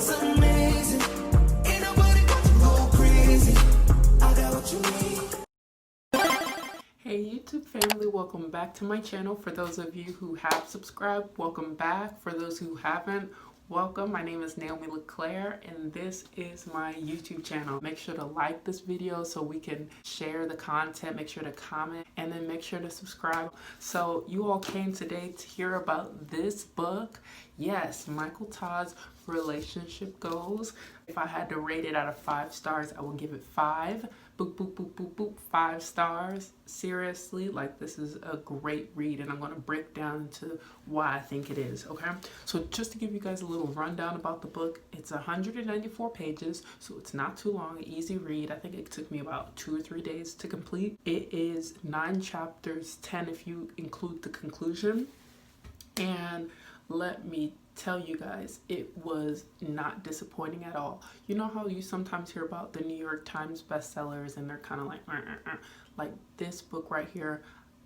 was amazing. Ain't nobody got you go crazy. I got what you need. Hey YouTube family, welcome back to my channel. For those of you who have subscribed, welcome back. For those who haven't, welcome. My name is Naomi LeClaire and this is my YouTube channel. Make sure to like this video so we can share the content. Make sure to comment and then make sure to subscribe. So you all came today to hear about this book. Yes, Michael Todd's Relationship Goals. If I had to rate it out of 5 stars, I would give it 5. Boop, boop, boop, boop, boop, 5 stars. Seriously, like this is a great read and I'm going to break down into why I think it is, okay? So just to give you guys a little rundown about the book, it's 194 pages, so it's not too long, easy read. I think it took me about 2 or 3 days to complete. It is 9 chapters, 10 if you include the conclusion. And let me tell you guys, it was not disappointing at all. You know how you sometimes hear about the New York Times bestsellers and they're kind of like this book right here.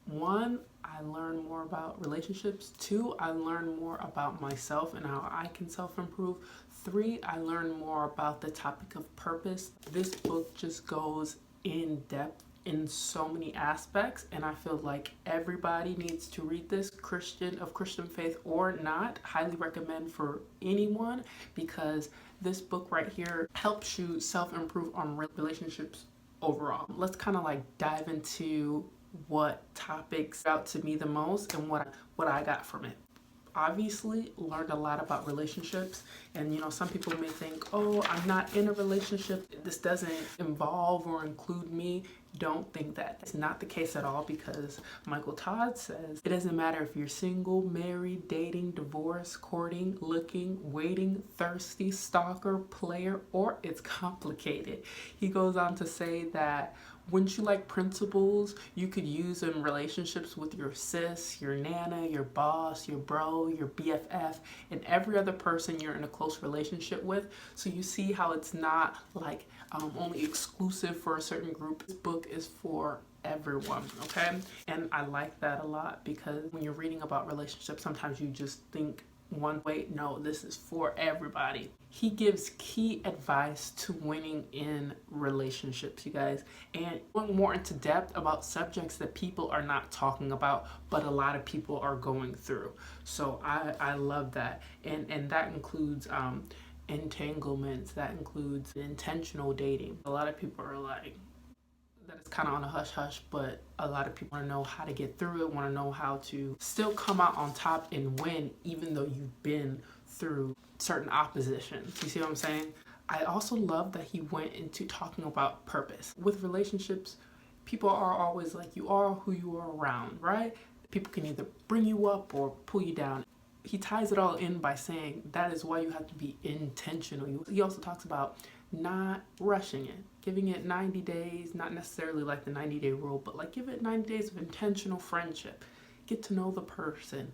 1, I learned more about relationships. 2, I learned more about myself and how I can self-improve. 3, I learned more about the topic of purpose. This book just goes in depth in so many aspects and I feel like everybody needs to read this, Christian faith or not. Highly recommend for anyone because this book right here helps you self-improve on relationships overall. Let's kind of like dive into what topics out to me the most and what I got from it. Obviously learned a lot about relationships, and you know, some people may think, oh, I'm not in a relationship, this doesn't involve or include me. Don't think that. It's not the case at all, because Michael Todd says it doesn't matter if you're single, married, dating, divorced, courting, looking, waiting, thirsty, stalker, player, or it's complicated. He goes on to say that wouldn't you like principles you could use in relationships with your sis, your nana, your boss, your bro, your BFF, and every other person you're in a close relationship with? So you see how it's not like only exclusive for a certain group. This book is for everyone, okay? And I like that a lot because when you're reading about relationships, sometimes you just think one way. No, this is for everybody. He gives key advice to winning in relationships, you guys, and going more into depth about subjects that people are not talking about, but a lot of people are going through. So I love that. And that includes entanglements, that includes intentional dating. A lot of people are like, that it's kind of on a hush-hush, but a lot of people want to know how to get through it, want to know how to still come out on top and win even though you've been through certain opposition. You see what I'm saying? I also love that he went into talking about purpose. With relationships, people are always like, you are who you are around, right? People can either bring you up or pull you down. He ties it all in by saying that is why you have to be intentional. He also talks about not rushing it, giving it 90 days, not necessarily like the 90-day rule, but like give it 90 days of intentional friendship. Get to know the person,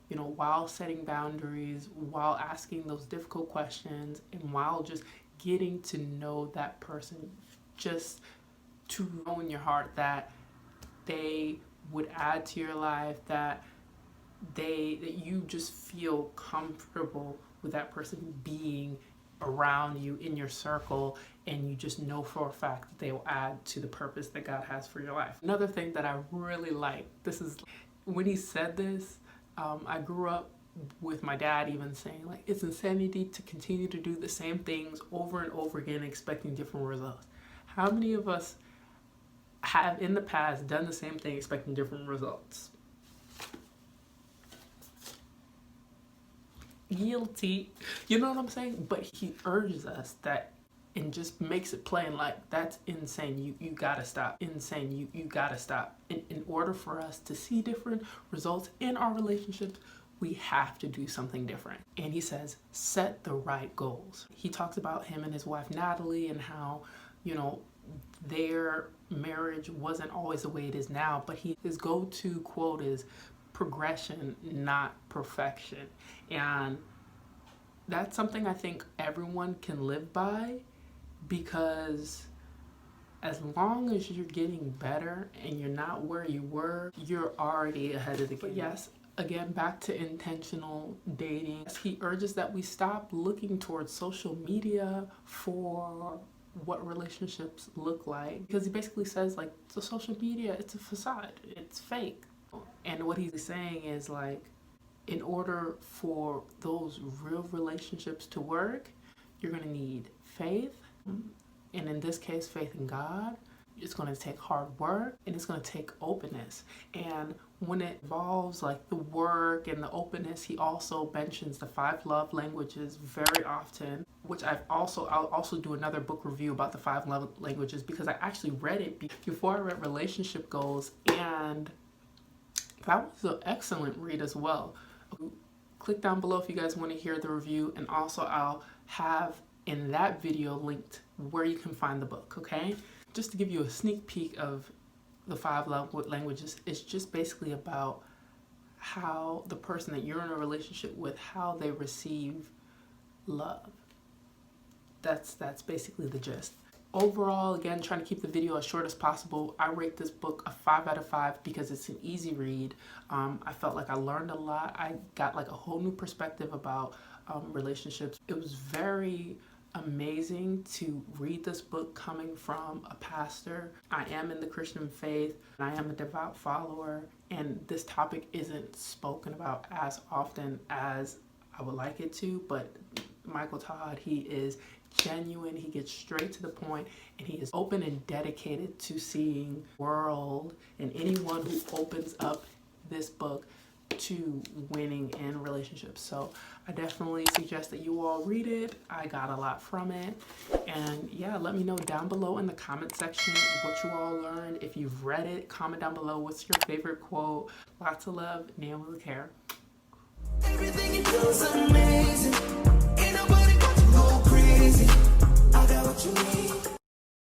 you know, while setting boundaries, while asking those difficult questions, and while just getting to know that person, just to know in your heart that they would add to your life, that you just feel comfortable with that person being around you in your circle, and you just know for a fact that they will add to the purpose that God has for your life. Another thing that I really like, this is when he said this, I grew up with my dad even saying like, it's insanity to continue to do the same things over and over again expecting different results. How many of us have in the past done the same thing expecting different results? Guilty. You know what I'm saying? But he urges us that and just makes it plain like, that's insane. You gotta stop. Insane. You gotta stop. In order for us to see different results in our relationships, we have to do something different. And he says, set the right goals. He talks about him and his wife Natalie and how, you know, their marriage wasn't always the way it is now, but his go-to quote is progression, not perfection. And that's something I think everyone can live by, because as long as you're getting better and you're not where you were, you're already ahead of the game. But yes, Again, back to intentional dating. He urges that we stop looking towards social media for what relationships look like, because he basically says like the social media, it's a facade, it's fake. And what he's saying is like, in order for those real relationships to work, you're going to need faith, and in this case faith in God. It's going to take hard work, and it's going to take openness. And when it involves like the work and the openness, he also mentions the 5 love languages very often, which I'll also do another book review about the 5 love languages, because I actually read it before I read Relationship Goals, and that was an excellent read as well. Click down below if you guys want to hear the review, and also I'll have in that video linked where you can find the book, okay? Just to give you a sneak peek of the 5 love languages, it's just basically about how the person that you're in a relationship with, how they receive love. That's basically the gist. Overall, again, trying to keep the video as short as possible, I rate this book a 5 out of 5 because it's an easy read. I felt like I learned a lot. I got like a whole new perspective about relationships. It was very amazing to read this book coming from a pastor. I am in the Christian faith, and I am a devout follower, and this topic isn't spoken about as often as I would like it to, but Michael Todd, he is genuine, he gets straight to the point, and he is open and dedicated to seeing the world and anyone who opens up this book to winning in relationships. So I definitely suggest that you all read it. I got a lot from it, and yeah, let me know down below in the comment section what you all learned. If you've read it, comment down below what's your favorite quote. Lots of love, Naomi LeClaire. Everything you do is amazing.